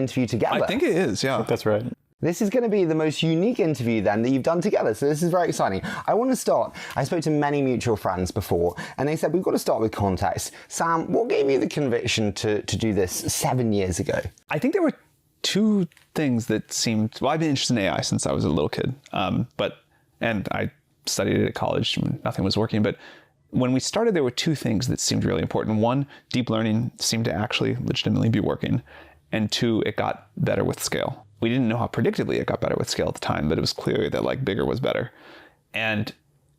interview together. I think it is, yeah. That's right. This is going to be the most unique interview then that you've done together. So this is very exciting. I want to start. I spoke to many mutual friends before, and they said, we've got to start with context. Sam, what gave you the conviction to do this 7 years ago? I think there were two things that seemed, well, I've been interested in AI since I was a little kid. And I studied it at college when nothing was working. But when we started, there were two things that seemed really important. One, deep learning seemed to actually legitimately be working. And two, it got better with scale. We didn't know how predictably it got better with scale at the time, but it was clear that like bigger was better. And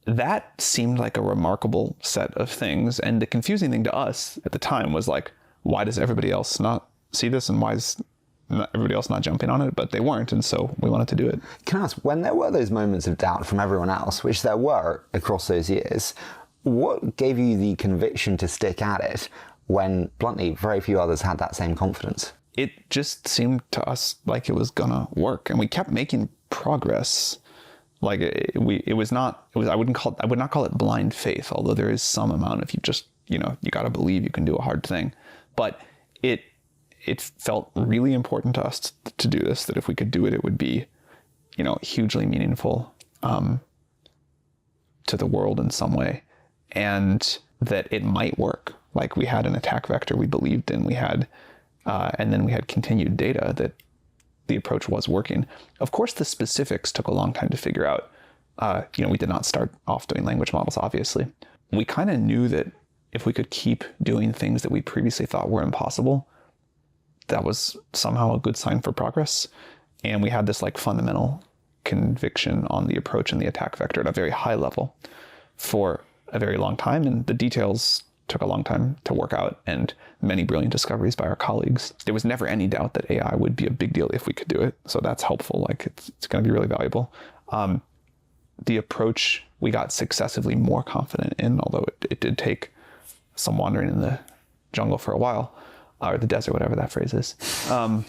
that seemed like a remarkable set of things. And the confusing thing to us at the time was like, why does everybody else not see this? And why is everybody else not jumping on it? But they weren't. And so we wanted to do it. Can I ask, when there were those moments of doubt from everyone else, which there were across those years, what gave you the conviction to stick at it when, bluntly, very few others had that same confidence? It just seemed to us like it was gonna work, and we kept making progress. Like I would not call it blind faith, although there is some amount of you got to believe you can do a hard thing. But it felt really important to us to do this, that if we could do it, it would be, hugely meaningful to the world in some way, and that it might work. Like we had an attack vector we believed in, and then we had continued data that the approach was working. Of course, the specifics took a long time to figure out. We did not start off doing language models, obviously. We kind of knew that if we could keep doing things that we previously thought were impossible, that was somehow a good sign for progress. And we had this like fundamental conviction on the approach and the attack vector at a very high level for a very long time. And the details took a long time to work out, and many brilliant discoveries by our colleagues. There was never any doubt that AI would be a big deal if we could do it. So that's helpful. Like it's going to be really valuable. The approach we got successively more confident in, although it did take some wandering in the jungle for a while, or the desert, whatever that phrase is. And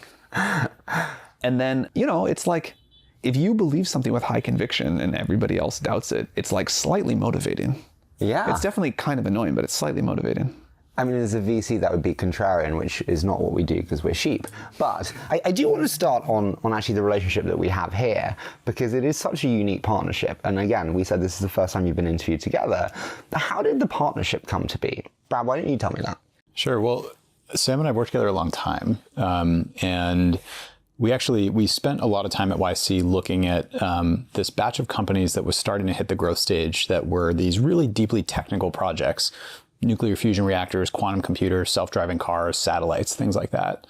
then, it's like, if you believe something with high conviction and everybody else doubts it, it's like slightly motivating. Yeah. It's definitely kind of annoying, but it's slightly motivating. I mean, as a VC, that would be contrarian, which is not what we do because we're sheep. But I do want to start on actually the relationship that we have here, because it is such a unique partnership. And again, we said this is the first time you've been interviewed together. How did the partnership come to be? Brad, why don't you tell me that? Sure. Well, Sam and I worked together a long time. And we spent a lot of time at YC looking at this batch of companies that was starting to hit the growth stage that were these really deeply technical projects: nuclear fusion reactors, quantum computers, self-driving cars, satellites, things like that.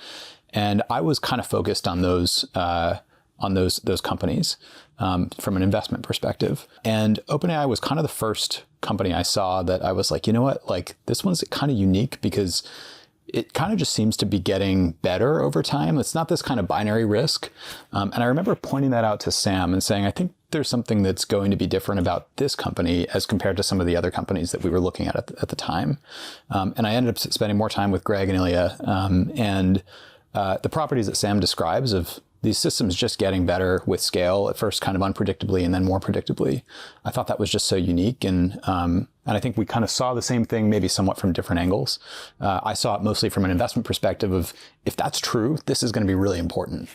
And I was kind of focused on those companies from an investment perspective. And OpenAI was kind of the first company I saw that I was like, you know what, like this one's kind of unique because it kind of just seems to be getting better over time. It's not this kind of binary risk. And I remember pointing that out to Sam and saying, I think there's something that's going to be different about this company as compared to some of the other companies that we were looking at the time. And I ended up spending more time with Greg and Ilya. The properties that Sam describes of these systems just getting better with scale, at first kind of unpredictably and then more predictably, I thought that was just so unique. And I think we kind of saw the same thing, maybe somewhat from different angles. I saw it mostly from an investment perspective of, if that's true, this is going to be really important,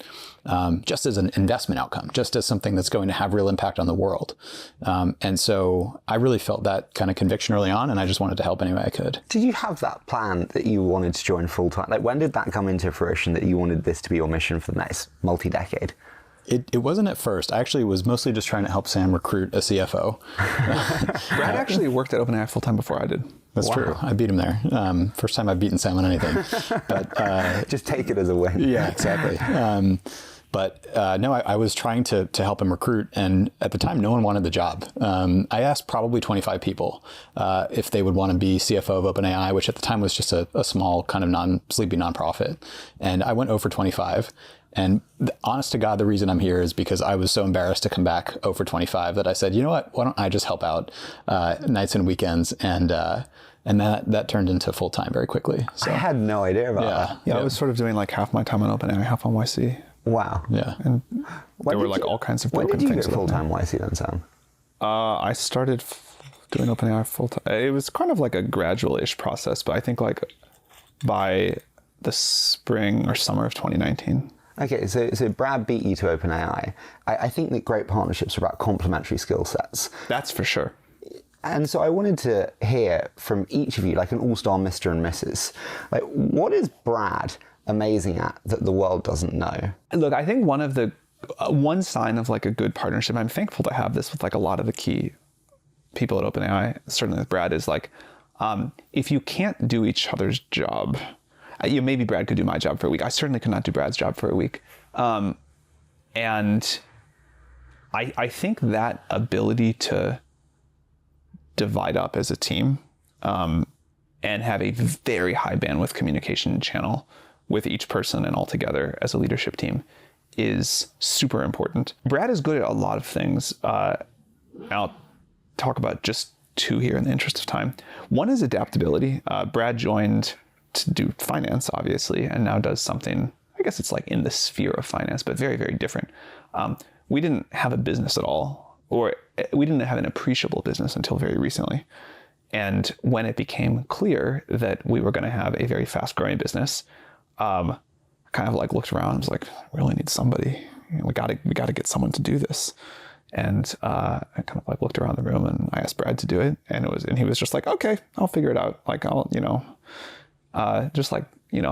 just as an investment outcome, just as something that's going to have real impact on the world. And so I really felt that kind of conviction early on, and I just wanted to help any way I could. Did you have that plan that you wanted to join full time? Like, when did that come into fruition that you wanted this to be your mission for the next multi-decade? It wasn't at first. I actually was mostly just trying to help Sam recruit a CFO. Brad actually worked at OpenAI full time before I did. That's true. I beat him there. First time I've beaten Sam on anything. But just take it as a win. Yeah, exactly. No, I was trying to help him recruit, and at the time, no one wanted the job. I asked probably 25 people if they would want to be CFO of OpenAI, which at the time was just a small kind of sleepy nonprofit, and I went 0 for 25. And honest to God, the reason I'm here is because I was so embarrassed to come back 0 for 25 that I said, you know what, why don't I just help out nights and weekends? And that turned into full time very quickly. So, I had no idea about that. Yeah, I was sort of doing like half my time on OpenAI, half on YC. Wow. Yeah. And there were like all kinds of broken things. When did you get full-time YC then, Sam? I started doing OpenAI full-time. It was kind of like a gradual-ish process, but I think like by the spring or summer of 2019. Okay, so Brad beat you to OpenAI. I think that great partnerships are about complementary skill sets. That's for sure. And so I wanted to hear from each of you, like an all-star Mr. and Mrs. Like, what is Brad amazing at that the world doesn't know? Look, I think one sign of like a good partnership, I'm thankful to have this with like a lot of the key people at OpenAI, certainly with Brad, is like, if you can't do each other's job, maybe Brad could do my job for a week. I certainly could not do Brad's job for a week. And I think that ability to divide up as a team and have a very high bandwidth communication channel with each person and all together as a leadership team is super important. Brad is good at a lot of things. I'll talk about just two here in the interest of time. One is adaptability. Brad joined to do finance, obviously, and now does something, I guess it's like in the sphere of finance, but very, very different. We didn't have a business at all, or we didn't have an appreciable business until very recently. And when it became clear that we were going to have a very fast growing business, I kind of like looked around and was like, we really need somebody. We got to get someone to do this. And I kind of like looked around the room and I asked Brad to do it. And he was just like, okay, I'll figure it out. Like, I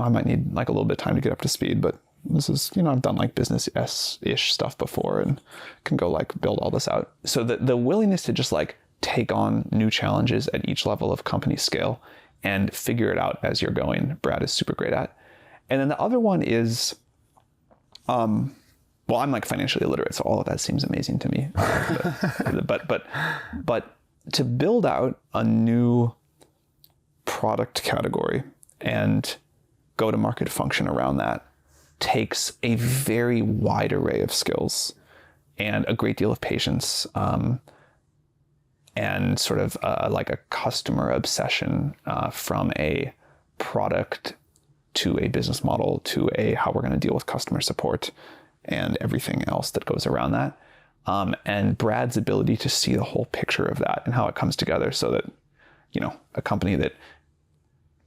might need like a little bit of time to get up to speed, but this is, I've done like business-ish stuff before and can go like build all this out. So the willingness to just like take on new challenges at each level of company scale and figure it out as you're going, Brad is super great at. And then the other one is, I'm like financially illiterate, so all of that seems amazing to me. But to build out a new product category and go-to-market function around that takes a very wide array of skills and a great deal of patience, and sort of like a customer obsession from a product to a business model to a how we're going to deal with customer support and everything else that goes around that. And Brad's ability to see the whole picture of that and how it comes together so that, a company that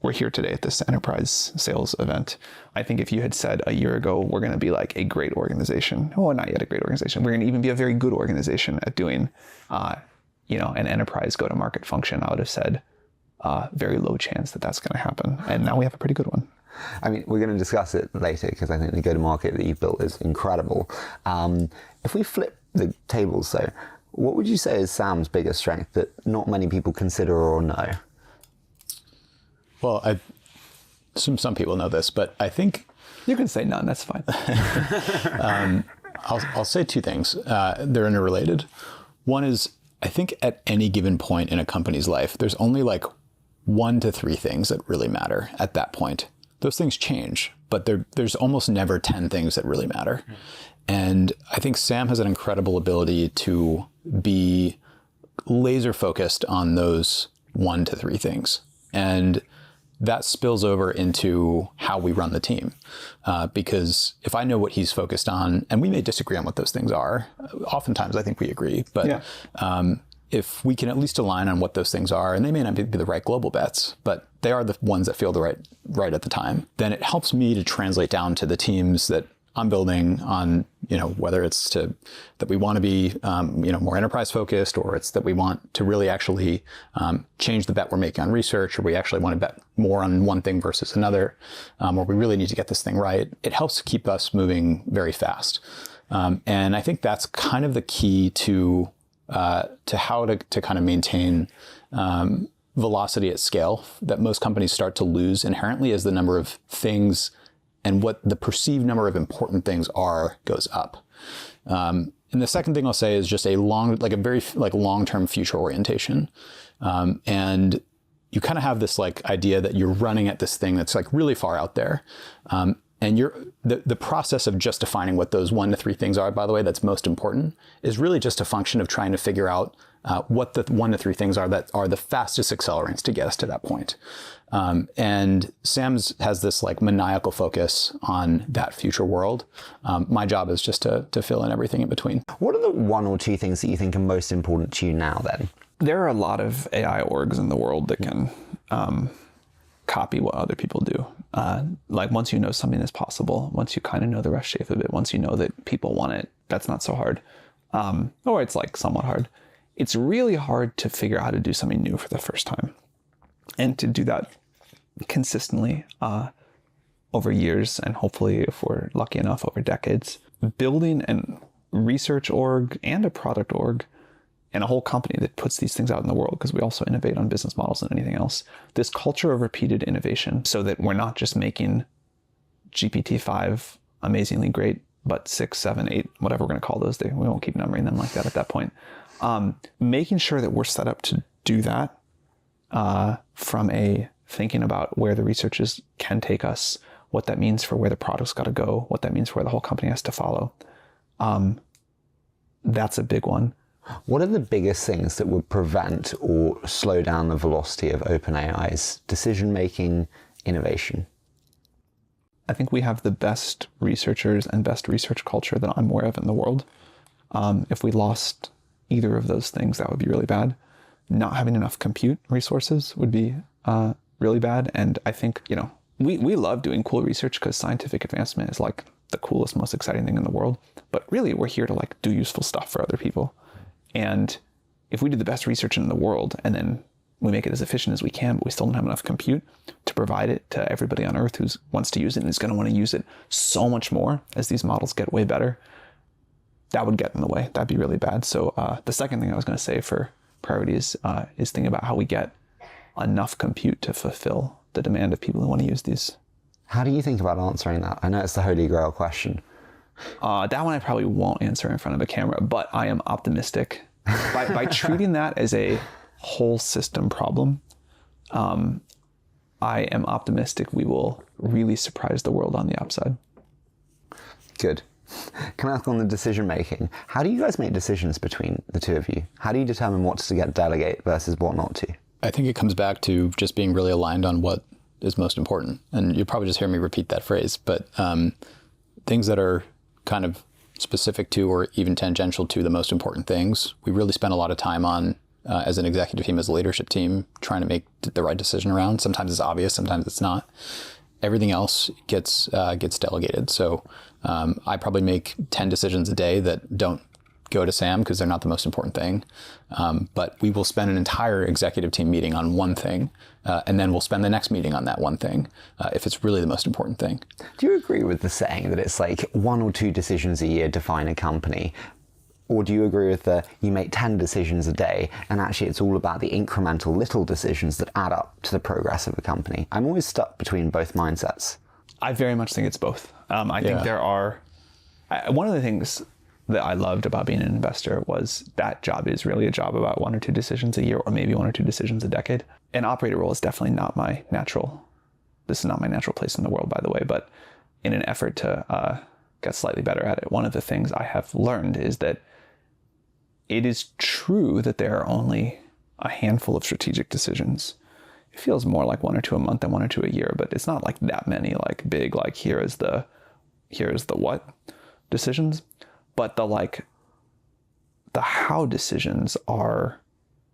we're here today at this enterprise sales event. I think if you had said a year ago, we're going to be like a great organization. Oh, not yet a great organization. We're going to even be a very good organization at doing, an enterprise go-to-market function. I would have said very low chance that that's going to happen. And now we have a pretty good one. I mean, we're going to discuss it later because I think the go-to-market that you've built is incredible. If we flip the tables, though, what would you say is Sam's biggest strength that not many people consider or know? Well, I assume some people know this, but I think... You can say none, that's fine. I'll say two things. They're interrelated. One is, I think at any given point in a company's life, there's only like 1 to 3 things that really matter at that point. Those things change, but there's almost never 10 things that really matter. And I think Sam has an incredible ability to be laser focused on those 1 to 3 things. And that spills over into how we run the team. Because if I know what he's focused on, and we may disagree on what those things are, oftentimes I think we agree, but yeah. If we can at least align on what those things are, and they may not be the right global bets, but they are the ones that feel the right at the time, then it helps me to translate down to the teams that I'm building on, whether it's that we want to be, more enterprise focused, or it's that we want to really actually change the bet we're making on research, or we actually want to bet more on one thing versus another, or we really need to get this thing right. It helps keep us moving very fast. And I think that's kind of the key to how to kind of maintain velocity at scale that most companies start to lose inherently as the number of things and what the perceived number of important things are goes up. And the second thing I'll say is just a very long-term future orientation. And you kind of have this like idea that you're running at this thing that's like really far out there. And the process of just defining what those 1 to 3 things are, by the way, that's most important, is really just a function of trying to figure out what the 1 to 3 things are that are the fastest accelerants to get us to that point. And Sam's has this like maniacal focus on that future world. My job is just to fill in everything in between. What are the 1 or 2 things that you think are most important to you now then? There are a lot of AI orgs in the world that can copy what other people do. Like once you know something is possible, once you kind of know the rough shape of it, once you know that people want it, that's not so hard. Or it's like somewhat hard. It's really hard to figure out how to do something new for the first time. And to do that consistently over years, and hopefully, if we're lucky enough, over decades. Building a research org and a product org and a whole company that puts these things out in the world, because we also innovate on business models and anything else. This culture of repeated innovation, so that we're not just making GPT5 amazingly great, but 6, 7, 8, whatever we're going to call those. We won't keep numbering them like that at that point. Making sure that we're set up to do that from a thinking about where the researches can take us, what that means for where the product's got to go, what that means for where the whole company has to follow. That's a big one. What are the biggest things that would prevent or slow down the velocity of OpenAI's decision-making, innovation? I think we have the best researchers and best research culture that I'm aware of in the world. If we lost either of those things, that would be really bad. Not having enough compute resources would be really bad. And I think, we love doing cool research because scientific advancement is like the coolest, most exciting thing in the world. But really, we're here to like do useful stuff for other people. And if we do the best research in the world and then we make it as efficient as we can, but we still don't have enough compute to provide it to everybody on Earth who wants to use it and is going to want to use it so much more as these models get way better, that would get in the way. That'd be really bad. So the second thing I was going to say for priorities is thinking about how we get enough compute to fulfill the demand of people who want to use these. How do you think about answering that? I know it's the holy grail question. That one I probably won't answer in front of a camera, but I am optimistic. By treating that as a whole system problem, I am optimistic we will really surprise the world on the upside. Good. Can I ask on the decision making? How do you guys make decisions between the two of you? How do you determine what to get delegate versus what not to? I think it comes back to just being really aligned on what is most important. And you'll probably just hear me repeat that phrase, but things that are kind of specific to or even tangential to the most important things, we really spend a lot of time on as an executive team, as a leadership team, trying to make the right decision around. Sometimes it's obvious, sometimes it's not. Everything else gets delegated. So I probably make 10 decisions a day that don't go to Sam because they're not the most important thing. But we will spend an entire executive team meeting on one thing, and then we'll spend the next meeting on that one thing if it's really the most important thing. Do you agree with the saying that it's like 1 or 2 decisions a year define a company? Or do you agree with you make 10 decisions a day and actually it's all about the incremental little decisions that add up to the progress of a company? I'm always stuck between both mindsets. I very much think it's both. I think there are... one of the things that I loved about being an investor was that job is really a job about 1 or 2 decisions a year, or maybe 1 or 2 decisions a decade. An operator role is definitely not my natural... This is not my natural place in the world, by the way, but in an effort to get slightly better at it, one of the things I have learned is that it is true that there are only a handful of strategic decisions. It feels more like 1 or 2 a month than 1 or 2 a year, but it's not like that many, like big, like here is the what decisions. But the how decisions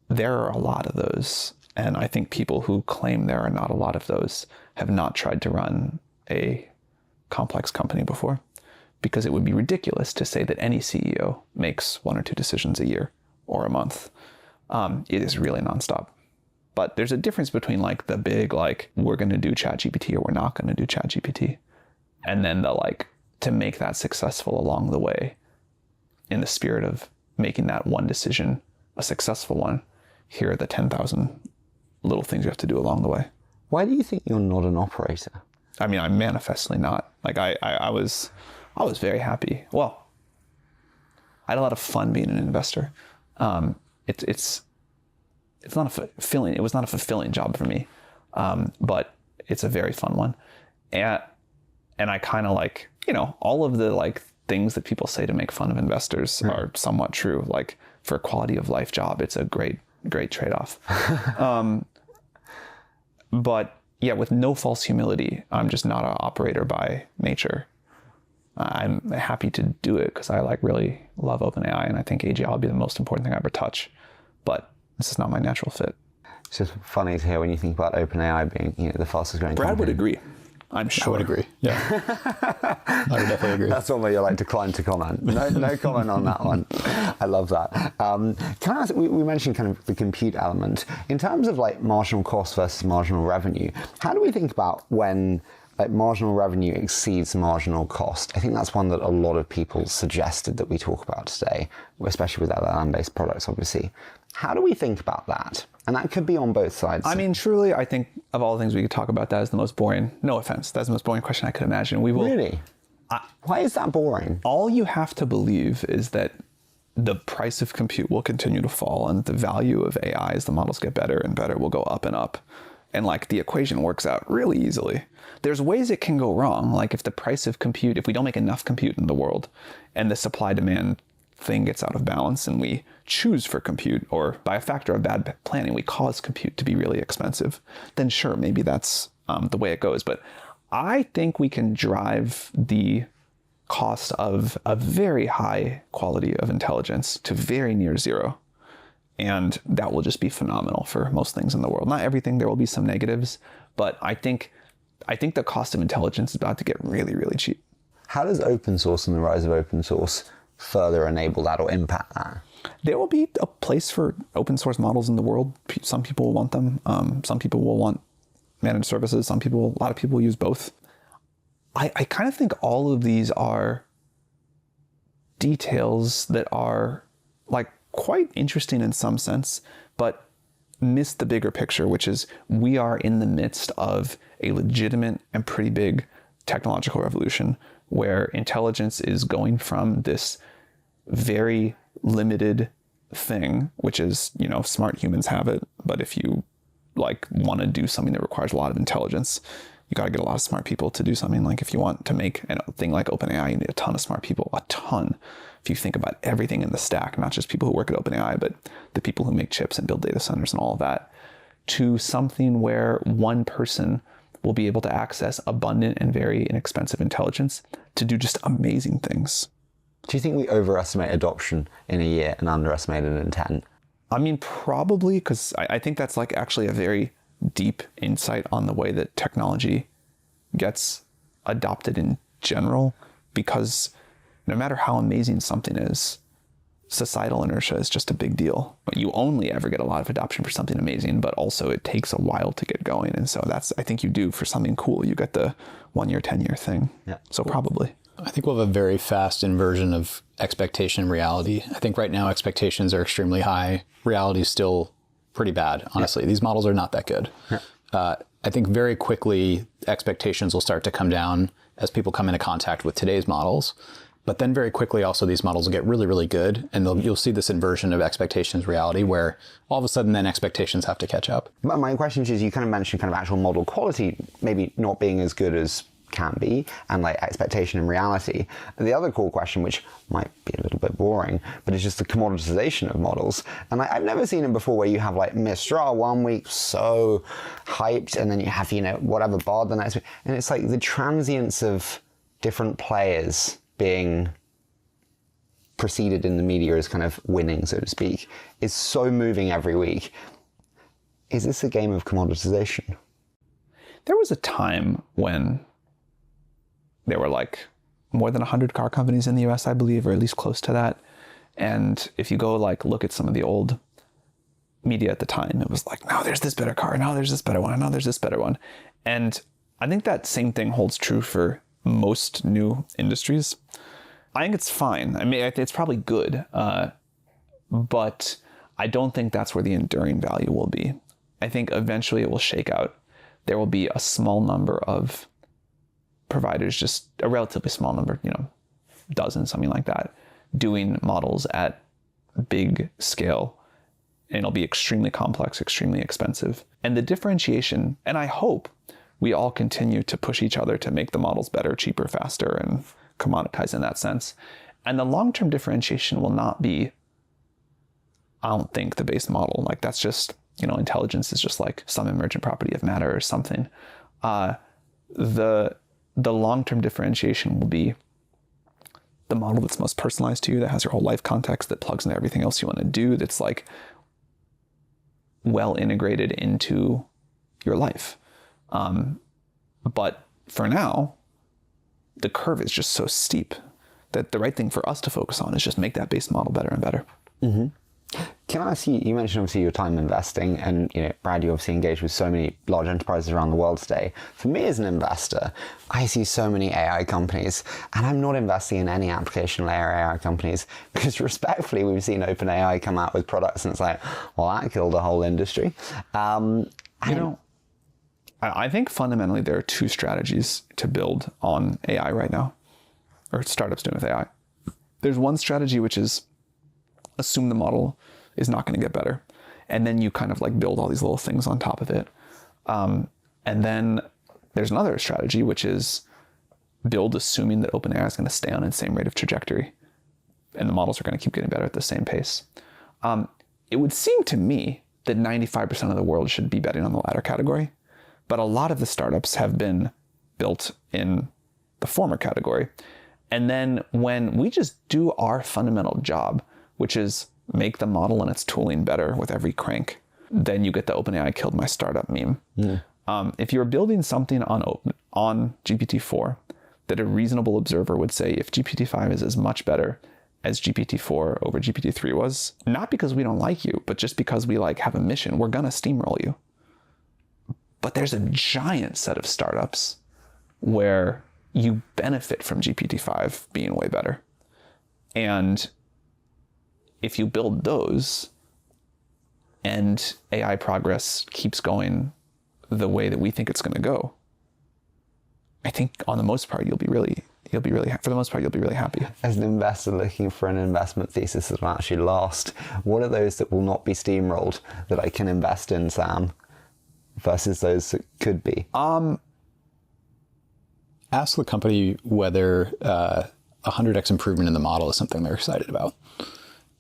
there are a lot of those. And I think people who claim there are not a lot of those have not tried to run a complex company before. Because it would be ridiculous to say that any CEO makes 1 or 2 decisions a year or a month. It is really nonstop. But there's a difference between like the big, like we're going to do ChatGPT or we're not going to do ChatGPT. And then the like to make that successful along the way in the spirit of making that one decision a successful one. Here are the 10,000 little things you have to do along the way. Why do you think you're not an operator? I mean, I'm manifestly not. Like I was very happy. Well, I had a lot of fun being an investor. It's not a fulfilling. It was not a fulfilling job for me, but it's a very fun one. And I kind of like, all of the like things that people say to make fun of investors are somewhat true. Like for a quality of life job, it's a great trade-off. But yeah, with no false humility, I'm just not an operator by nature. I'm happy to do it because I really love OpenAI, and I think AGI will be the most important thing I ever touch. But this is not my natural fit. It's just funny to hear when you think about OpenAI being, the fastest growing Brad company. would agree. I'm sure. I would agree. Yeah. I would definitely agree. That's one where you're like declined to comment. No comment on that one. I love that. Can I ask, we mentioned kind of the compute element. In terms of like marginal cost versus marginal revenue, how do we think about when like marginal revenue exceeds marginal cost? I think that's one that a lot of people suggested that we talk about today, especially with LLM-based products, obviously. How do we think about that? And that could be on both sides. I mean, truly, I think of all the things we could talk about, that is the most boring. No offense, that's the most boring question I could imagine. We will. Really? Why is that boring? All you have to believe is that the price of compute will continue to fall, and the value of AI as the models get better and better will go up and up. And like the equation works out really easily. There's ways it can go wrong. Like if the price of compute, if we don't make enough compute in the world and the supply demand thing gets out of balance and we choose for compute, or by a factor of bad planning, we cause compute to be really expensive, then sure, maybe that's the way it goes. But I think we can drive the cost of a very high quality of intelligence to very near zero. And that will just be phenomenal for most things in the world. Not everything, there will be some negatives, but I think the cost of intelligence is about to get really, really cheap. How does open source and the rise of open source further enable that or impact that? There will be a place for open source models in the world. Some people will want them. Some people will want managed services. A lot of people will use both. I kind of think all of these are details that are like quite interesting in some sense, but miss the bigger picture, which is we are in the midst of a legitimate and pretty big technological revolution where intelligence is going from this very limited thing, which is, smart humans have it, but if you like want to do something that requires a lot of intelligence, you got to get a lot of smart people to do something. Like if you want to make a thing like OpenAI, you need a ton of smart people, a ton. If you think about everything in the stack, not just people who work at OpenAI, but the people who make chips and build data centers and all of that, to something where one person will be able to access abundant and very inexpensive intelligence to do just amazing things. Do you think we overestimate adoption in a year and underestimate it in 10? I mean, probably, because I think that's like actually a very deep insight on the way that technology gets adopted in general, because no matter how amazing something is, societal inertia is just a big deal. You only ever get a lot of adoption for something amazing, but also it takes a while to get going. And so I think you do for something cool, you get the 1 year, 10 year thing. Yeah. So probably. I think we'll have a very fast inversion of expectation and reality. I think right now expectations are extremely high. Reality is still pretty bad, honestly. Yeah. These models are not that good. Yeah. I think very quickly expectations will start to come down as people come into contact with today's models. But then very quickly also these models will get really, really good. And you'll see this inversion of expectations reality where all of a sudden then expectations have to catch up. But my question is, you kind of mentioned kind of actual model quality maybe not being as good as can be, and like expectation and reality. The other cool question, which might be a little bit boring, but it's just the commoditization of models. And I've never seen it before where you have like Mistral 1 week so hyped, and then you have, whatever bar the next week. And it's like the transience of different players being preceded in the media as kind of winning, so to speak, is so moving every week. Is this a game of commoditization? There was a time when there were like more than 100 car companies in the US, I believe, or at least close to that. And if you go like look at some of the old media at the time, it was like, now there's this better car, now there's this better one, now there's this better one. And I think that same thing holds true for most new industries. I think it's fine. I mean, it's probably good, but I don't think that's where the enduring value will be. I think eventually it will shake out. There will be a small number of providers, just a relatively small number, dozen, something like that, doing models at big scale. And it'll be extremely complex, extremely expensive. And the differentiation, and I hope we all continue to push each other to make the models better, cheaper, faster, and commoditize in that sense. And the long-term differentiation will not be, I don't think, the base model. Like that's just, intelligence is just like some emergent property of matter or something. The long-term differentiation will be the model that's most personalized to you, that has your whole life context, that plugs into everything else you want to do, that's like well integrated into your life. But for now, the curve is just so steep that the right thing for us to focus on is just make that base model better and better. Mm-hmm. Can I ask you, you mentioned obviously your time investing, and Brad, you obviously engage with so many large enterprises around the world today. For me as an investor, I see so many AI companies, and I'm not investing in any application layer AI companies because respectfully, we've seen OpenAI come out with products and it's like, well, that killed a whole industry. I think fundamentally there are two strategies to build on AI right now, or startups doing with AI. There's one strategy, which is assume the model is not going to get better. And then you kind of like build all these little things on top of it. And then there's another strategy, which is build assuming that OpenAI is going to stay on its same rate of trajectory and the models are going to keep getting better at the same pace. It would seem to me that 95% of the world should be betting on the latter category. But a lot of the startups have been built in the former category. And then when we just do our fundamental job, which is make the model and its tooling better with every crank, then you get the OpenAI killed my startup meme. Yeah. If you're building something on GPT-4 that a reasonable observer would say, if GPT-5 is as much better as GPT-4 over GPT-3 was, not because we don't like you, but just because we have a mission, we're gonna steamroll you. But there's a giant set of startups where you benefit from GPT-5 being way better. And if you build those and AI progress keeps going the way that we think it's going to go, I think on the most part, you'll be really happy. As an investor looking for an investment thesis that will actually last, what are those that will not be steamrolled that I can invest in, Sam, versus those that could be? Ask the company whether 100x improvement in the model is something they're excited about.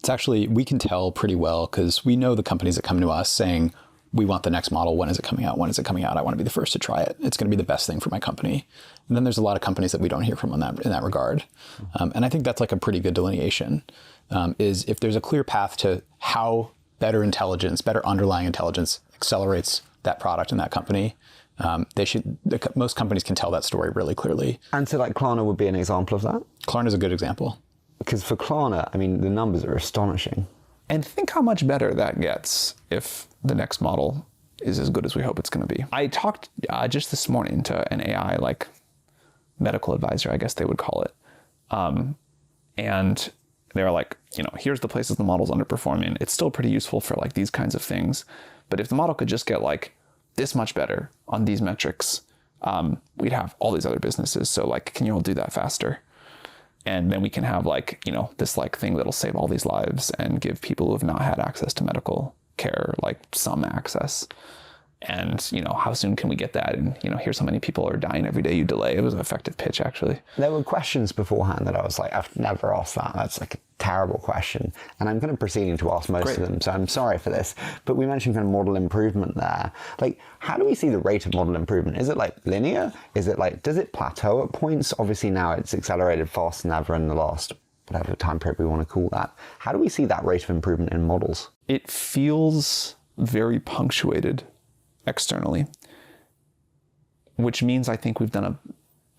It's actually, we can tell pretty well because we know the companies that come to us saying, we want the next model. When is it coming out? When is it coming out? I want to be the first to try it. It's going to be the best thing for my company. And then there's a lot of companies that we don't hear from in that regard. And I think that's like a pretty good delineation, is if there's a clear path to how better intelligence, better underlying intelligence accelerates that product in that company, most companies can tell that story really clearly. And so Klarna would be an example of that? Klarna is a good example. Because for Klarna, I mean, the numbers are astonishing. And think how much better that gets if the next model is as good as we hope it's going to be. I talked just this morning to an AI medical advisor, I guess they would call it. And they were like, here's the places the model's underperforming. It's still pretty useful for these kinds of things. But if the model could just get this much better on these metrics, we'd have all these other businesses. So can you all do that faster? And then we can have this thing that'll save all these lives and give people who have not had access to medical care some access. And how soon can we get that? And here's how many people are dying every day you delay. It was an effective pitch, actually. There were questions beforehand that I was I've never asked that. That's a terrible question. And I'm kind of proceeding to ask most of them, so I'm sorry for this. But we mentioned kind of model improvement there. How do we see the rate of model improvement? Is it linear? Is it does it plateau at points? Obviously now it's accelerated faster than ever in the last whatever time period we want to call that. How do we see that rate of improvement in models? It feels very punctuated externally, which means I think we've done a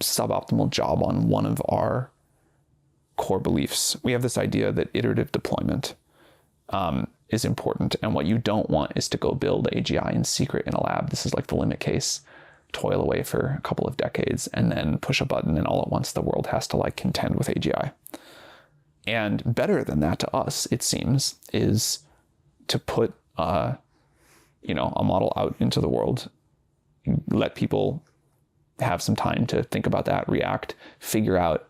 suboptimal job on one of our core beliefs. We have this idea that iterative deployment is important, and what you don't want is to go build AGI in secret in a lab. This is the limit case, toil away for a couple of decades, and then push a button, and all at once the world has to contend with AGI. And better than that to us, it seems, is to put a model out into the world, let people have some time to think about that, react, figure out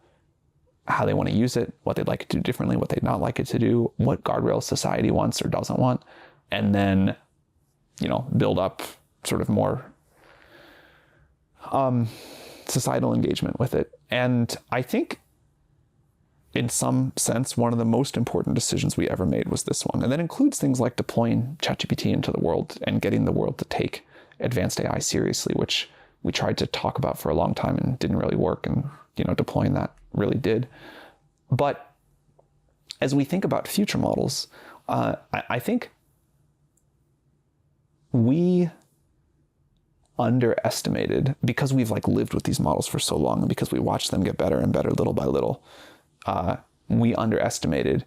how they want to use it, what they'd like it to do differently, what they'd not like it to do, what guardrails society wants or doesn't want, and then, build up sort of more societal engagement with it. And I think in some sense, one of the most important decisions we ever made was this one. And that includes things like deploying ChatGPT into the world and getting the world to take advanced AI seriously, which we tried to talk about for a long time and didn't really work. And, deploying that really did. But as we think about future models, I think we underestimated, because we've like lived with these models for so long and because we watched them get better and better little by little, we underestimated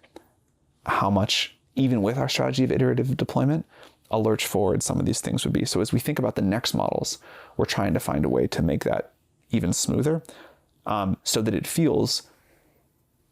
how much, even with our strategy of iterative deployment, a lurch forward some of these things would be. So as we think about the next models, we're trying to find a way to make that even smoother, so that it feels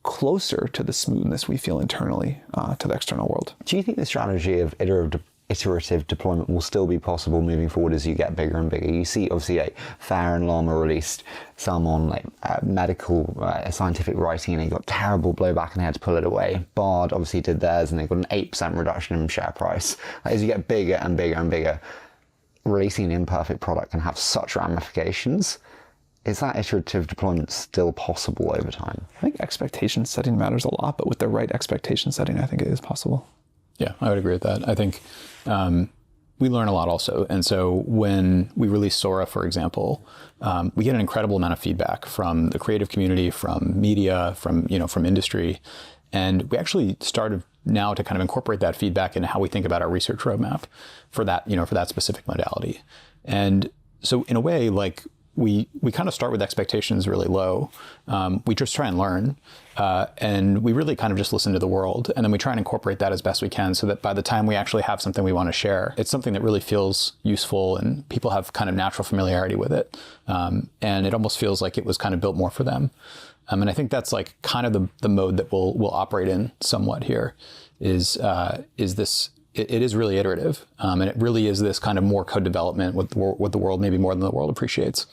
closer to the smoothness we feel internally to the external world. Do you think the strategy of iterative deployment will still be possible moving forward as you get bigger and bigger? You see, obviously, like Fair and Llama released some on like medical scientific writing, and they got terrible blowback and they had to pull it away. Bard obviously did theirs, and they got an 8% reduction in share price. Like, as you get bigger and bigger and bigger, releasing an imperfect product can have such ramifications. Is that iterative deployment still possible over time? I think expectation setting matters a lot, but with the right expectation setting, I think it is possible. Yeah, I would agree with that. I think we learn a lot also. And so when we released Sora, for example, we get an incredible amount of feedback from the creative community, from media, from industry. And we actually started now to kind of incorporate that feedback into how we think about our research roadmap for that, for that specific modality. And so in a way, like we kind of start with expectations really low. We just try and learn. And we really kind of just listen to the world, and then we try and incorporate that as best we can so that by the time we actually have something we want to share, it's something that really feels useful and people have kind of natural familiarity with it. And it almost feels like it was kind of built more for them. And I think that's like kind of the mode that we'll operate in somewhat here is this, it is really iterative. And it really is this kind of more code development with the world, maybe more than the world appreciates.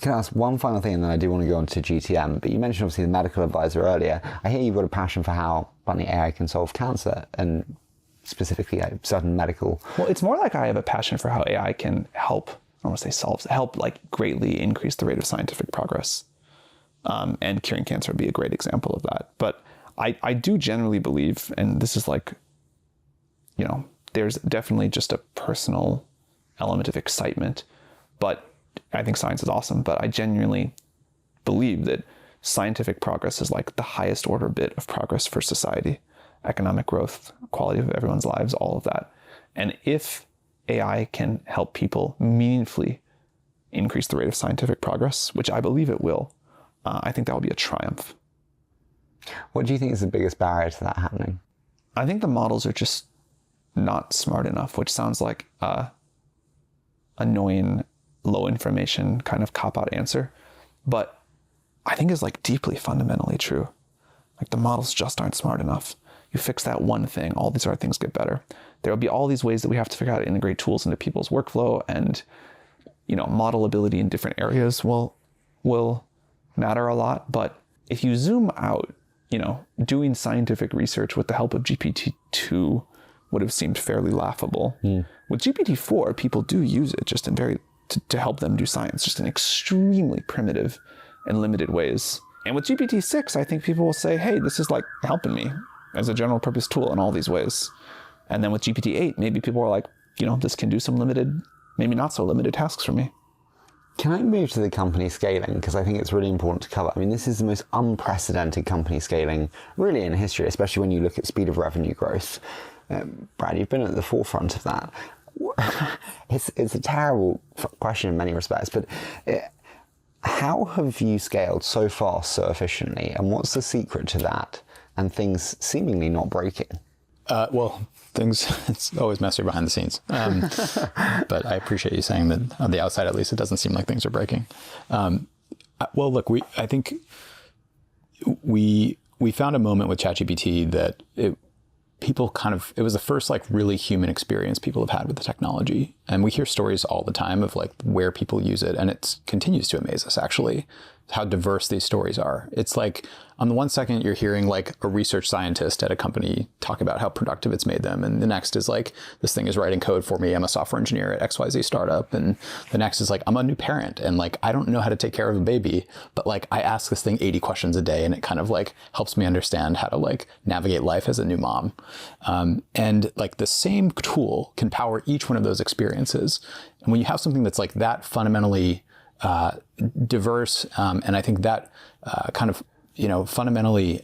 Can I ask one final thing, and then I do want to go on to GTM, but you mentioned obviously the medical advisor earlier. I hear you've got a passion for how bluntly AI can solve cancer, and specifically certain medical... Well, it's more like I have a passion for how AI can help, I don't want to say help like greatly increase the rate of scientific progress. And curing cancer would be a great example of that. But I do generally believe, and this is like, there's definitely just a personal element of excitement, but I think science is awesome, but I genuinely believe that scientific progress is like the highest order bit of progress for society, economic growth, quality of everyone's lives, all of that. And if AI can help people meaningfully increase the rate of scientific progress, which I believe it will, I think that will be a triumph. What do you think is the biggest barrier to that happening? I think the models are just not smart enough, which sounds like annoying, low information kind of cop-out answer, but I think is like deeply fundamentally true. Like the models just aren't smart enough. You fix that one thing, all these other things get better. There will be all these ways that we have to figure out how to integrate tools into people's workflow, and model ability in different areas will matter a lot. But if you zoom out, doing scientific research with the help of GPT-2 would have seemed fairly laughable. With GPT-4, people do use it just in to help them do science, just in extremely primitive and limited ways. And with GPT-6, I think people will say, hey, this is like helping me as a general purpose tool in all these ways. And then with GPT-8, maybe people are like, this can do some limited, maybe not so limited tasks for me. Can I move to the company scaling? Because I think it's really important to cover. I mean, this is the most unprecedented company scaling really in history, especially when you look at speed of revenue growth. Brad, you've been at the forefront of that. It's a terrible question in many respects, but how have you scaled so fast, so efficiently, and what's the secret to that, and things seemingly not breaking? Well, it's always messy behind the scenes. But I appreciate you saying that on the outside, at least, it doesn't seem like things are breaking. Well, look, I think we found a moment with ChatGPT that it was the first like really human experience people have had with the technology. And we hear stories all the time of like where people use it. And it continues to amaze us, actually, how diverse these stories are. It's like on the one second, you're hearing like a research scientist at a company talk about how productive it's made them. And the next is like, this thing is writing code for me. I'm a software engineer at XYZ startup. And the next is like, I'm a new parent and like, I don't know how to take care of a baby, but like I ask this thing 80 questions a day and it kind of like helps me understand how to like navigate life as a new mom. And like the same tool can power each one of those experiences. And when you have something that's like that fundamentally diverse, and I think that kind of, fundamentally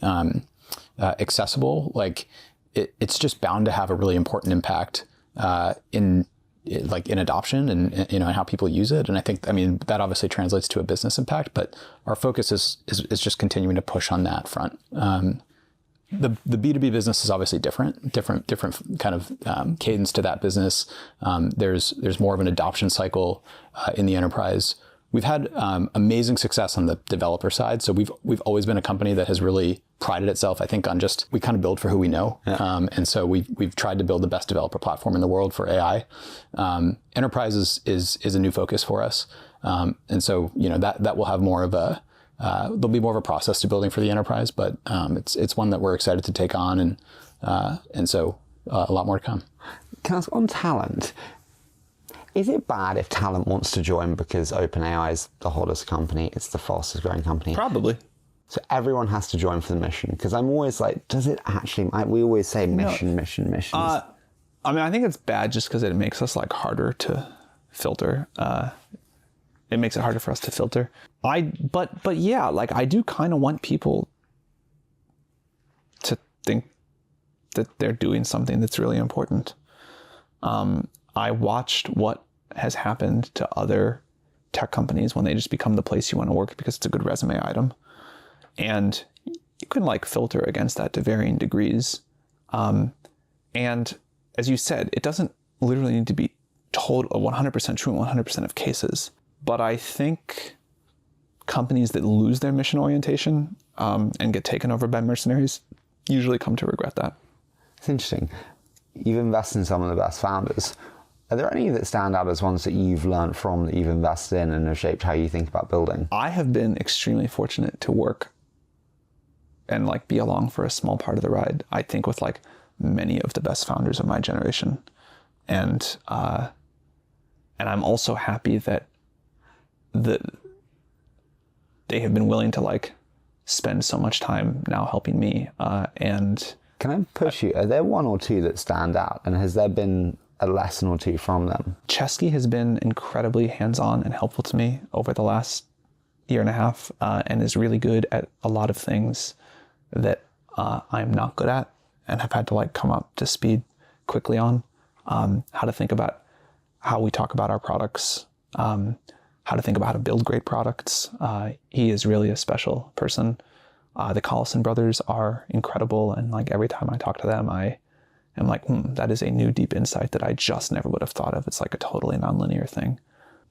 accessible, like it's just bound to have a really important impact in like in adoption and and how people use it. And I think, I mean, that obviously translates to a business impact, but our focus is just continuing to push on that front. The B2B business is obviously different kind of cadence to that business. There's more of an adoption cycle in the enterprise. We've had amazing success on the developer side. So we've always been a company that has really prided itself, I think, on just, we kind of build for who we know. Yeah. And so we've tried to build the best developer platform in the world for AI. Enterprise is a new focus for us. And so, that will have more of a, there'll be more of a process to building for the enterprise, but it's one that we're excited to take on. And so a lot more to come. Can I ask on talent? Is it bad if talent wants to join because OpenAI is the hottest company, it's the fastest growing company? Probably. So everyone has to join for the mission? Because I'm always like, does it actually, we always say mission. I mean, I think it's bad just because it makes us like harder to filter. It makes it harder for us to filter. But yeah, like I do kind of want people to think that they're doing something that's really important. I watched what has happened to other tech companies when they just become the place you want to work because it's a good resume item. And you can like filter against that to varying degrees. And as you said, it doesn't literally need to be total 100% true in 100% of cases. But I think companies that lose their mission orientation and get taken over by mercenaries usually come to regret that. It's interesting. You've invested in some of the best founders. Are there any that stand out as ones that you've learned from, that you've invested in and have shaped how you think about building? I have been extremely fortunate to work and like be along for a small part of the ride, I think, with like many of the best founders of my generation. And I'm also happy that they have been willing to like spend so much time now helping me. And can I push you? Are there one or two that stand out? And has there been a lesson or two from them? Chesky has been incredibly hands-on and helpful to me over the last year and a half, and is really good at a lot of things that I'm not good at and have had to like come up to speed quickly on. How to think about how we talk about our products, how to think about how to build great products. He is really a special person. The Collison brothers are incredible, and like every time I talk to them, I am like, that is a new deep insight that I just never would have thought of. It's like a totally nonlinear thing.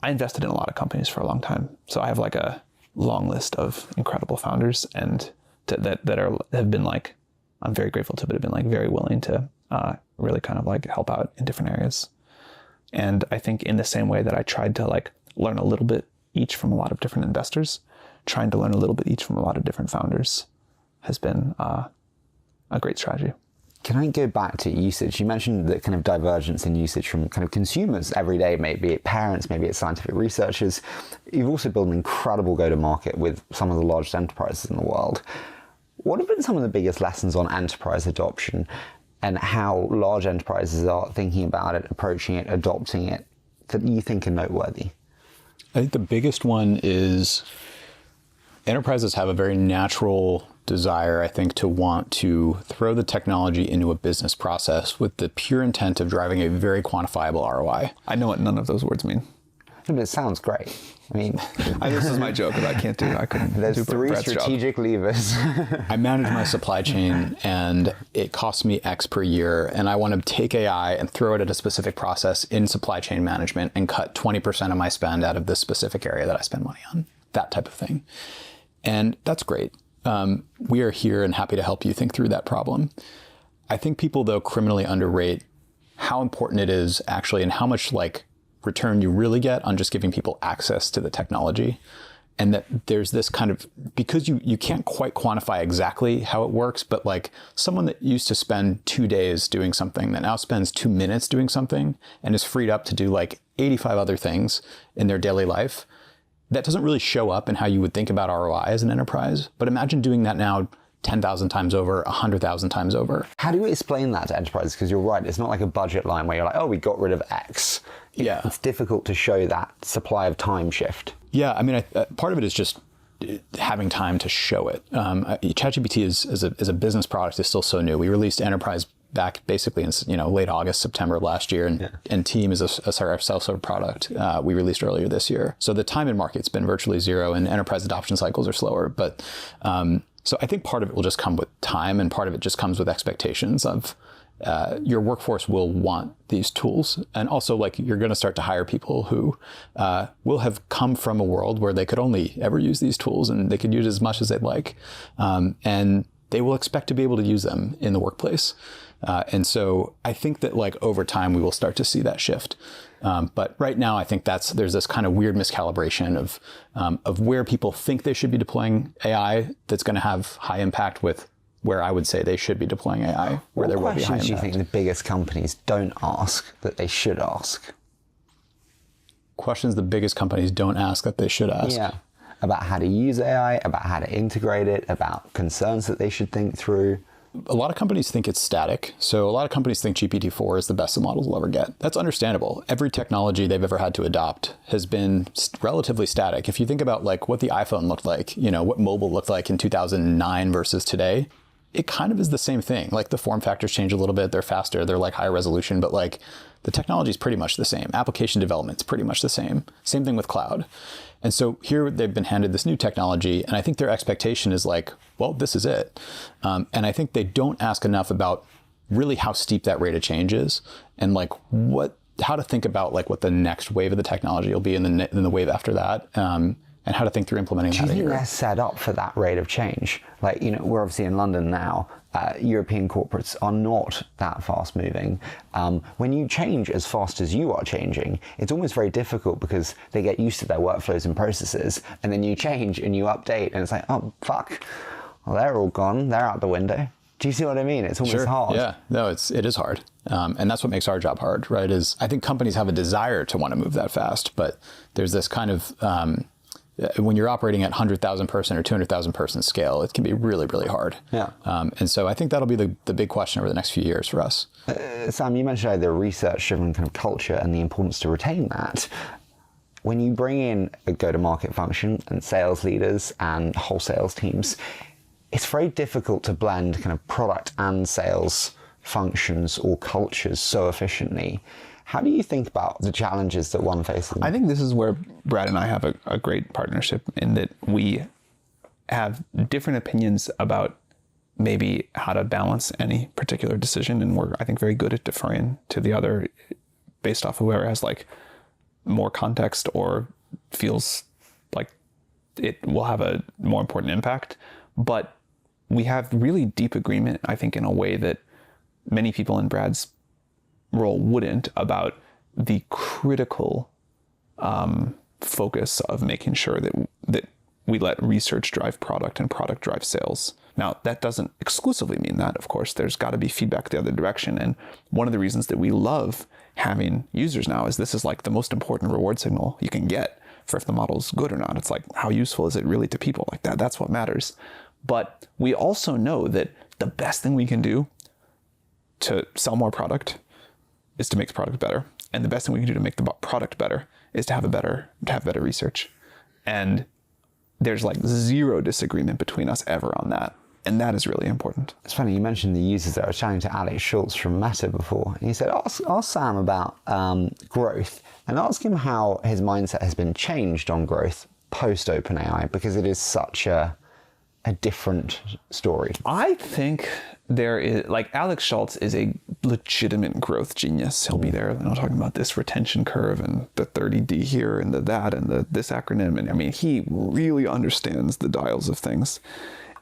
I invested in a lot of companies for a long time, so I have like a long list of incredible founders and that have been like, I'm very grateful to, but have been like very willing to really kind of like help out in different areas. And I think in the same way that I tried to like learn a little bit each from a lot of different investors, trying to learn a little bit each from a lot of different founders has been a great strategy. Can I go back to usage? You mentioned the kind of divergence in usage from kind of consumers every day, maybe it's parents, maybe it's scientific researchers. You've also built an incredible go-to-market with some of the largest enterprises in the world. What have been some of the biggest lessons on enterprise adoption and how large enterprises are thinking about it, approaching it, adopting it, that you think are noteworthy? I think the biggest one is enterprises have a very natural desire, I think, to want to throw the technology into a business process with the pure intent of driving a very quantifiable ROI. I know what none of those words mean. But it sounds great. I mean, this is my joke that I couldn't there's do three Brett's strategic levers. I manage my supply chain and it costs me X per year, and I want to take AI and throw it at a specific process in supply chain management and cut 20% of my spend out of this specific area that I spend money on. That type of thing. And that's great. We are here and happy to help you think through that problem. I think people, though, criminally underrate how important it is actually and how much like return you really get on just giving people access to the technology. And that there's this kind of, because you can't quite quantify exactly how it works, but like someone that used to spend 2 days doing something that now spends 2 minutes doing something and is freed up to do like 85 other things in their daily life, that doesn't really show up in how you would think about ROI as an enterprise. But imagine doing that now 10,000 times over, 100,000 times over. How do you explain that to enterprises? Because you're right, it's not like a budget line where you're like, oh, we got rid of X. Yeah. It's difficult to show that supply of time shift. Yeah, I mean, part of it is just having time to show it. ChatGPT is a business product is still so new. We released enterprise back basically in late August, September of last year, and Team is a self-serve product we released earlier this year. So the time in market's been virtually zero, and enterprise adoption cycles are slower. But so I think part of it will just come with time, and part of it just comes with expectations of your workforce will want these tools. And also, like, you're going to start to hire people who will have come from a world where they could only ever use these tools, and they could use as much as they'd like. And they will expect to be able to use them in the workplace. And so I think that, like, over time, we will start to see that shift. But right now, I think there's this kind of weird miscalibration of where people think they should be deploying AI that's going to have high impact with where I would say they should be deploying AI, where there will be high impact. What questions do you think the biggest companies don't ask that they should ask? Questions the biggest companies don't ask that they should ask? Yeah. About how to use AI, about how to integrate it, about concerns that they should think through. A lot of companies think it's static. So a lot of companies think GPT-4 is the best the models will ever get. That's understandable. Every technology they've ever had to adopt has been relatively static. If you think about, like, what the iPhone looked like, what mobile looked like in 2009 versus today, it kind of is the same thing. Like, the form factors change a little bit. They're faster. They're, like, higher resolution, but, like, the technology is pretty much the same. Application development is pretty much the same. Same thing with cloud. And so here they've been handed this new technology, and I think their expectation is like, well, this is it. And I think they don't ask enough about really how steep that rate of change is, and, like, how to think about, like, what the next wave of the technology will be in the wave after that. And how to think through implementing that. Do you think they're set up for that rate of change? Like, we're obviously in London now. European corporates are not that fast moving. When you change as fast as you are changing, it's almost very difficult because they get used to their workflows and processes, and then you change and you update, and it's like, oh, fuck. Well, they're all gone. They're out the window. Do you see what I mean? It's almost hard. Yeah, no, it is hard. And that's what makes our job hard, right? Is I think companies have a desire to want to move that fast, but there's this kind of, when you're operating at 100,000 person or 200,000 person scale, it can be really, really hard. Yeah. And so I think that'll be the big question over the next few years for us. Sam, you mentioned the research-driven kind of culture and the importance to retain that. When you bring in a go-to-market function and sales leaders and whole sales teams, it's very difficult to blend kind of product and sales functions or cultures so efficiently. How do you think about the challenges that one faces? I think this is where Brad and I have a great partnership, in that we have different opinions about maybe how to balance any particular decision. And we're, I think, very good at deferring to the other based off of whoever has, like, more context or feels like it will have a more important impact. But we have really deep agreement, I think, in a way that many people in Brad's role wouldn't, about the critical focus of making sure that we let research drive product and product drive sales. Now, that doesn't exclusively mean that, of course. There's got to be feedback the other direction. And one of the reasons that we love having users now is this is, like, the most important reward signal you can get for if the model's good or not. It's like, how useful is it really to people? Like, that's what matters. But we also know that the best thing we can do to sell more product is to make the product better. And the best thing we can do to make the product better is to have better research. And there's, like, zero disagreement between us ever on that. And that is really important. It's funny, you mentioned the users there. I was chatting to Alex Schultz from Meta before, and he said, ask Sam about growth, and ask him how his mindset has been changed on growth post OpenAI, because it is such a different story. I think there is, like, Alex Schultz is a legitimate growth genius. He'll be there, talking about this retention curve and the 30D here and that and this acronym. And I mean, he really understands the dials of things.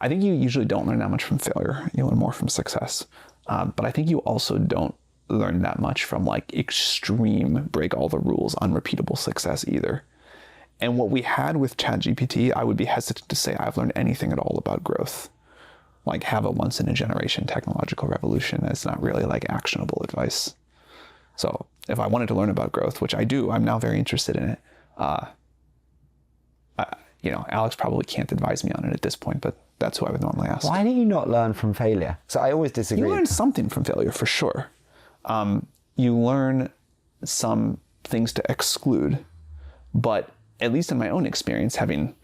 I think you usually don't learn that much from failure. You learn more from success. But I think you also don't learn that much from, like, extreme break all the rules, unrepeatable success either. And what we had with ChatGPT, I would be hesitant to say I've learned anything at all about growth. Like, have a once in a generation technological revolution. It's not really, like, actionable advice. So if I wanted to learn about growth, which I do, I'm now very interested in it. Alex probably can't advise me on it at this point, but that's who I would normally ask. Why do you not learn from failure? So I always disagree. You learn something from failure, for sure. You learn some things to exclude, but at least in my own experience, having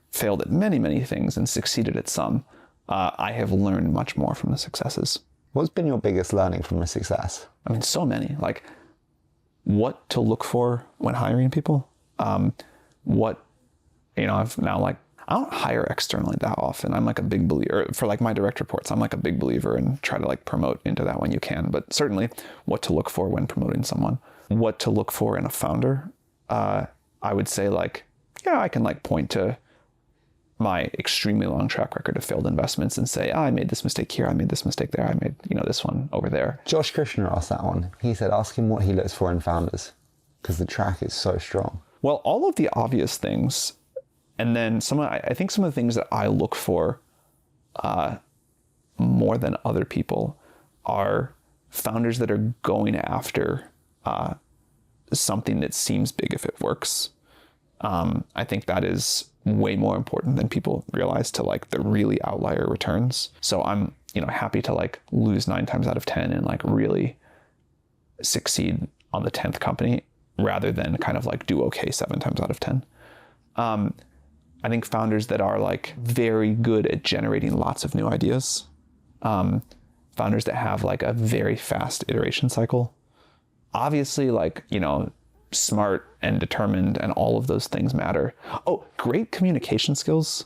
failed at many, many things and succeeded at some, I have learned much more from the successes. What's been your biggest learning from the success? I mean, so many. Like, what to look for when hiring people. I've now, like, I don't hire externally that often. I'm like a big believer for like my direct reports. I'm like a big believer and try to like promote into that when you can. But certainly, what to look for when promoting someone, what to look for in a founder. I would say, like, yeah, I can like point to my extremely long track record of failed investments and say, I made this mistake here, I made this mistake there, I made, this one over there. Josh Krishner asked that one. He said, ask him what he looks for in founders, because the track is so strong. Well, all of the obvious things, and then I think some of the things that I look for more than other people are founders that are going after something that seems big if it works. I think that is way more important than people realize to like the really outlier returns. So I'm, happy to like lose 9 times out of 10 and like really succeed on the 10th company rather than kind of like do okay 7 times out of 10. I think founders that are like very good at generating lots of new ideas, founders that have like a very fast iteration cycle, obviously like, smart and determined, and all of those things matter. Oh, great communication skills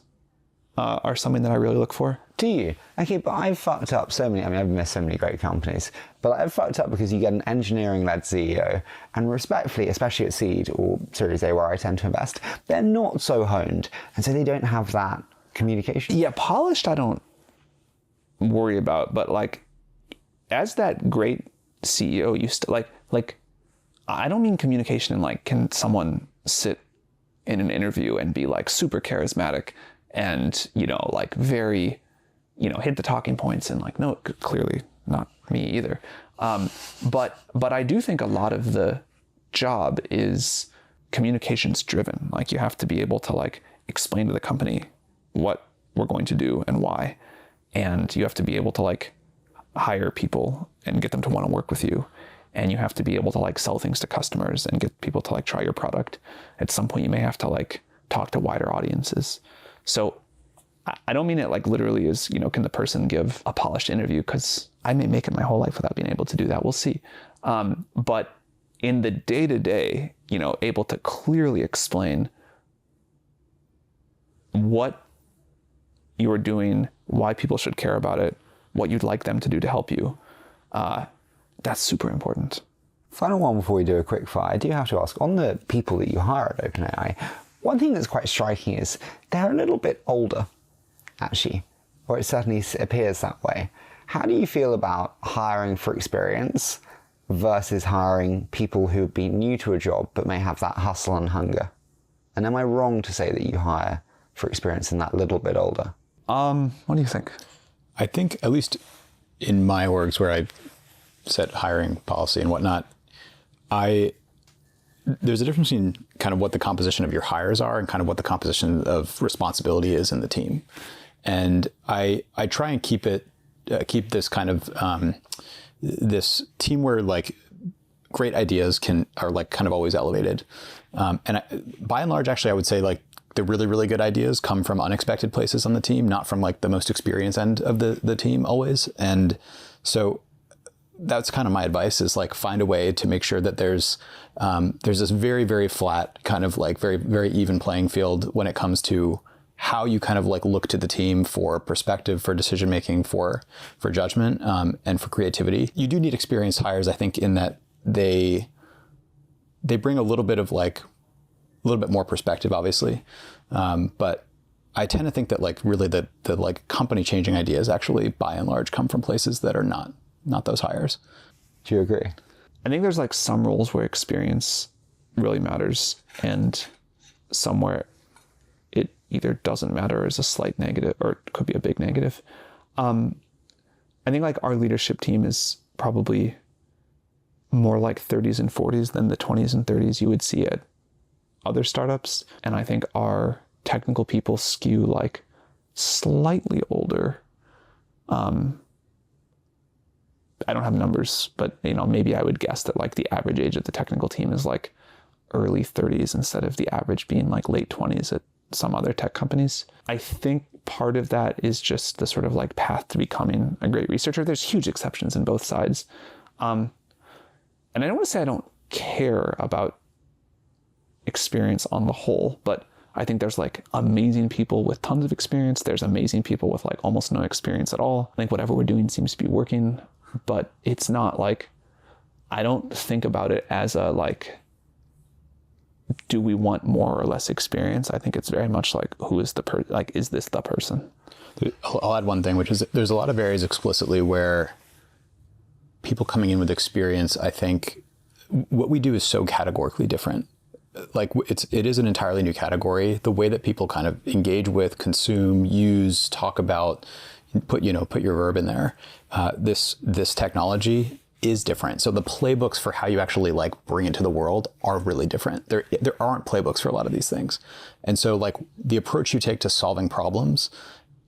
are something that I really look for. Do you? Okay, but I've fucked up so many, I've missed so many great companies, but I've fucked up because you get an engineering-led CEO, and respectfully, especially at seed or Series A where I tend to invest, they're not so honed, and so they don't have that communication. Yeah, polished I don't worry about, but like, as that great CEO used to, like, I don't mean communication in like, can someone sit in an interview and be like super charismatic and, like very, hit the talking points and like, no, clearly not me either. But I do think a lot of the job is communications driven. Like, you have to be able to like explain to the company what we're going to do and why. And you have to be able to like hire people and get them to want to work with you. And you have to be able to like sell things to customers and get people to like try your product. At some point you may have to like talk to wider audiences. So I don't mean it like literally as, can the person give a polished interview? Because I may make it my whole life without being able to do that. We'll see. But in the day-to-day, able to clearly explain what you're doing, why people should care about it, what you'd like them to do to help you. That's super important. Final one before we do a quick fire. I do have to ask, on the people that you hire at OpenAI, one thing that's quite striking is they're a little bit older, actually, or it certainly appears that way. How do you feel about hiring for experience versus hiring people who would be new to a job but may have that hustle and hunger? And am I wrong to say that you hire for experience and that little bit older? What do you think? I think, at least in my orgs where I set hiring policy and whatnot, there's a difference in kind of what the composition of your hires are and kind of what the composition of responsibility is in the team. And I try and keep this kind of this team where like great ideas are like kind of always elevated. By and large, actually, I would say like the really, really good ideas come from unexpected places on the team, not from like the most experienced end of the team always. And so that's kind of my advice, is like find a way to make sure that there's this very, very flat kind of like very, very even playing field when it comes to how you kind of like look to the team for perspective, for decision making, for judgment, and for creativity. You do need experienced hires, I think, in that they bring a little bit more perspective, obviously. But I tend to think that like really the like company changing ideas actually by and large come from places that are not those hires. Do you agree? I think there's like some roles where experience really matters and somewhere it either doesn't matter or is a slight negative or it could be a big negative. I think like our leadership team is probably more like 30s and 40s than the 20s and 30s you would see at other startups. And I think our technical people skew like slightly older. I don't have numbers, but maybe I would guess that like the average age of the technical team is like early 30s instead of the average being like late 20s at some other tech companies. I think part of that is just the sort of like path to becoming a great researcher. There's huge exceptions in both sides. And I don't want to say I don't care about experience on the whole, but I think there's like amazing people with tons of experience. There's amazing people with like almost no experience at all. I think whatever we're doing seems to be working, but it's not like, I don't think about it as a like, do we want more or less experience? I think it's very much like, who is the like, is this the person? I'll add one thing, which is there's a lot of areas explicitly where people coming in with experience, I think what we do is so categorically different. Like it is an entirely new category. The way that people kind of engage with, consume, use, talk about, put your verb in there. This technology is different. So the playbooks for how you actually like bring it to the world are really different. There aren't playbooks for a lot of these things. And so like the approach you take to solving problems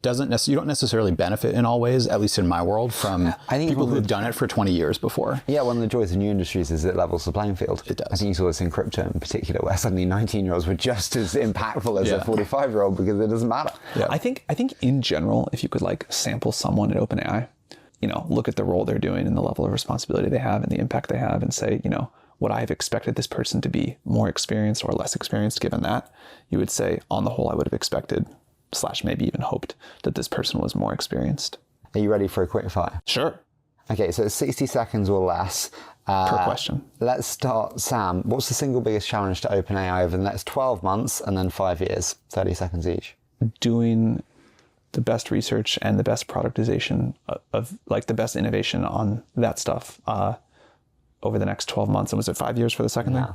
you don't necessarily benefit in all ways, at least in my world, from people who've done it for 20 years before. Yeah, one of the joys of new industries is it levels the playing field. It does. I think you saw this in crypto in particular, where suddenly 19-year-olds were just as impactful as a 45-year-old because it doesn't matter. Yeah. I think in general, if you could like sample someone at OpenAI, look at the role they're doing and the level of responsibility they have and the impact they have and say, would I have expected this person to be more experienced or less experienced given that? You would say, on the whole, I would have expected / maybe even hoped that this person was more experienced. Are you ready for a quick fire? Sure. Okay, so 60 seconds or less. Per question. Let's start, Sam. What's the single biggest challenge to OpenAI over the next 12 months and then 5 years? 30 seconds each. Doing the best research and the best productization of like the best innovation on that stuff over the next 12 months. And was it 5 years for the second thing?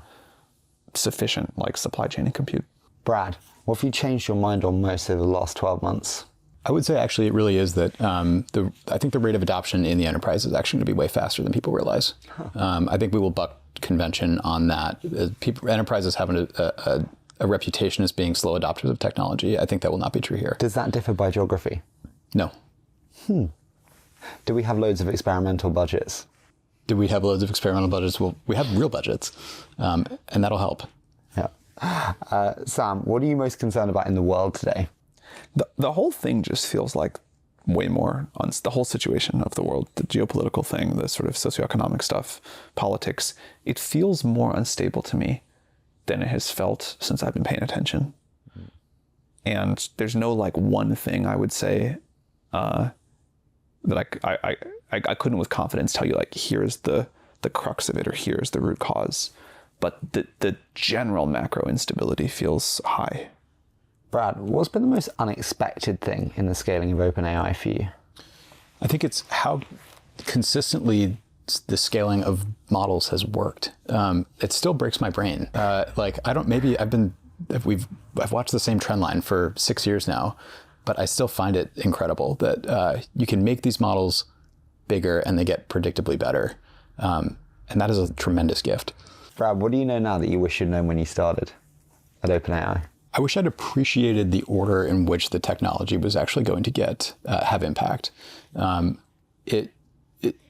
Sufficient, like supply chain and compute. Brad, what have you changed your mind on most over the last 12 months? I would say actually it really is that I think the rate of adoption in the enterprise is actually going to be way faster than people realize. I think we will buck convention on that. Enterprises have a reputation as being slow adopters of technology. I think that will not be true here. Does that differ by geography? No. Do we have loads of experimental budgets? Do we have loads of experimental budgets? Well, we have real budgets, and that'll help. Yeah. Sam, what are you most concerned about in the world today? The whole thing just feels like way more on the whole situation of the world, the geopolitical thing, the sort of socioeconomic stuff, politics. It feels more unstable to me than it has felt since I've been paying attention. And there's no like one thing I would say that I couldn't with confidence tell you like, here's the crux of it or here's the root cause. But the general macro instability feels high. Brad, what's been the most unexpected thing in the scaling of OpenAI for you? I think it's how consistently the scaling of models has worked. It still breaks my brain. I've watched the same trend line for 6 years now, but I still find it incredible that you can make these models bigger and they get predictably better. And that is a tremendous gift. Brad, what do you know now that you wish you'd known when you started at OpenAI? I wish I'd appreciated the order in which the technology was actually going to have impact. It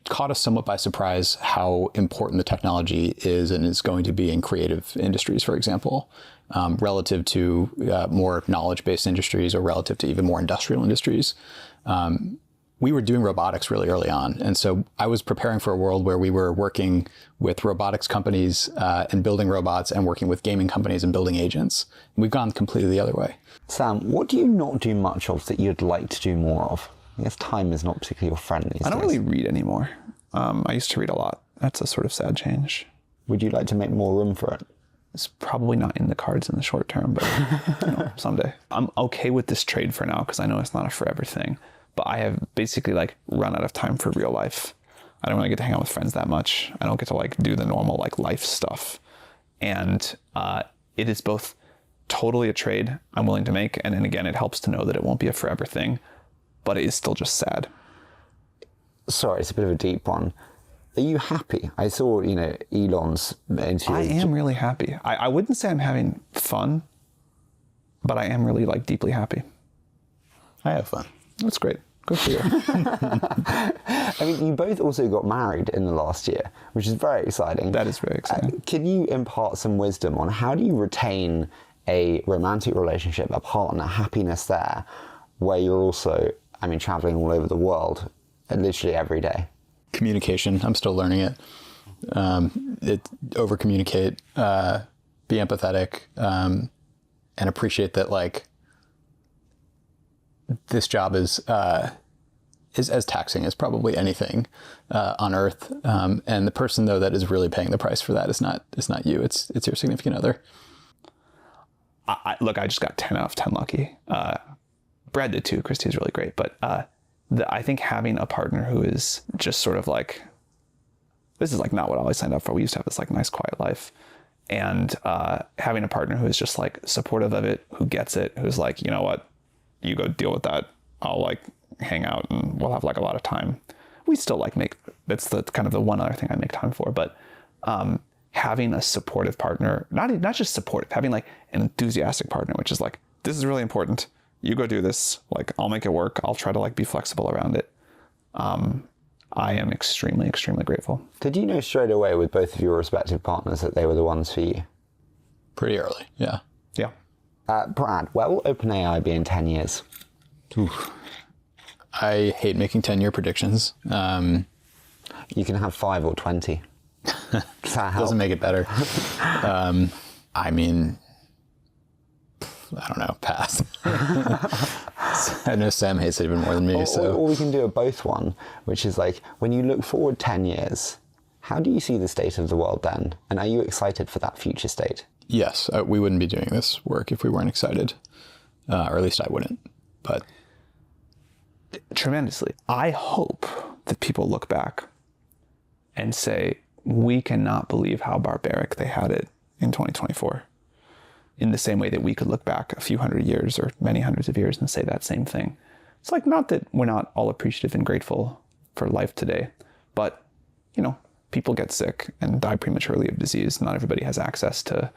caught us somewhat by surprise how important the technology is and is going to be in creative industries, for example, relative to more knowledge-based industries or relative to even more industrial industries. We were doing robotics really early on. And so I was preparing for a world where we were working with robotics companies and building robots and working with gaming companies and building agents. And we've gone completely the other way. Sam, what do you not do much of that you'd like to do more of? I guess time is not particularly your friend these days. I don't really read anymore. I used to read a lot. That's a sort of sad change. Would you like to make more room for it? It's probably not in the cards in the short term, but someday. I'm okay with this trade for now because I know it's not a forever thing. But I have basically like run out of time for real life. I don't really get to hang out with friends that much. I don't get to like do the normal like life stuff. And it is both totally a trade I'm willing to make. And then again, it helps to know that it won't be a forever thing, but it is still just sad. Sorry, it's a bit of a deep one. Are you happy? I saw, Elon's interview. I am really happy. I wouldn't say I'm having fun, but I am really like deeply happy. I have fun. That's great. Good for you. I mean, you both also got married in the last year, which is very exciting. That is very exciting. Can you impart some wisdom on how do you retain a romantic relationship, a partner, happiness there, where you're also, I mean, traveling all over the world literally every day? Communication. I'm still learning it. Over communicate, be empathetic, and appreciate that like this job is as taxing as probably anything on earth. And the person though that is really paying the price for that is not you. It's your significant other. Look, I just got 10 out of 10 lucky. Brad did too. Christy's really great. But I think having a partner who is just sort of like, this is like not what I always signed up for. We used to have this like nice quiet life. And having a partner who is just like supportive of it, who gets it, who's like, you know what, you go deal with that. I'll like hang out and we'll have like a lot of time. We still like that's the kind of the one other thing I make time for. But having a supportive partner, not just supportive, having like an enthusiastic partner, which is like, this is really important. You go do this. Like, I'll make it work. I'll try to like be flexible around it. I am extremely, extremely grateful. Did you know straight away with both of your respective partners that they were the ones for you? Pretty early, yeah. Yeah. Brad, where will OpenAI be in 10 years? Oof. I hate making 10-year predictions. You can have 5 or 20. Does that help? Doesn't make it better. I mean, I don't know, pass. I know Sam hates it even more than me. Or we can do a both one, which is like, when you look forward 10 years, how do you see the state of the world then? And are you excited for that future state? Yes, we wouldn't be doing this work if we weren't excited. Or at least I wouldn't. But tremendously. I hope that people look back and say, we cannot believe how barbaric they had it in 2024. In the same way that we could look back a few hundred years or many hundreds of years and say that same thing. It's like, not that we're not all appreciative and grateful for life today, but, you know, people get sick and die prematurely of disease. Not everybody has access to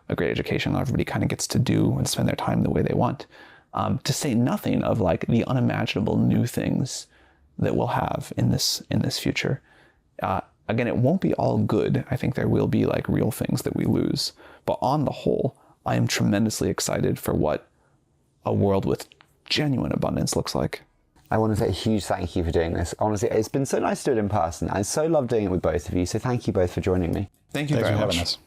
a great education. Not everybody kind of gets to do and spend their time the way they want. To say nothing of like the unimaginable new things that we'll have in this future. Again, it won't be all good. I think there will be like real things that we lose. But on the whole, I am tremendously excited for what a world with genuine abundance looks like. I want to say a huge thank you for doing this. Honestly, it's been so nice to do it in person. I so love doing it with both of you. So thank you both for joining me. Thank you Thanks very for much. having us.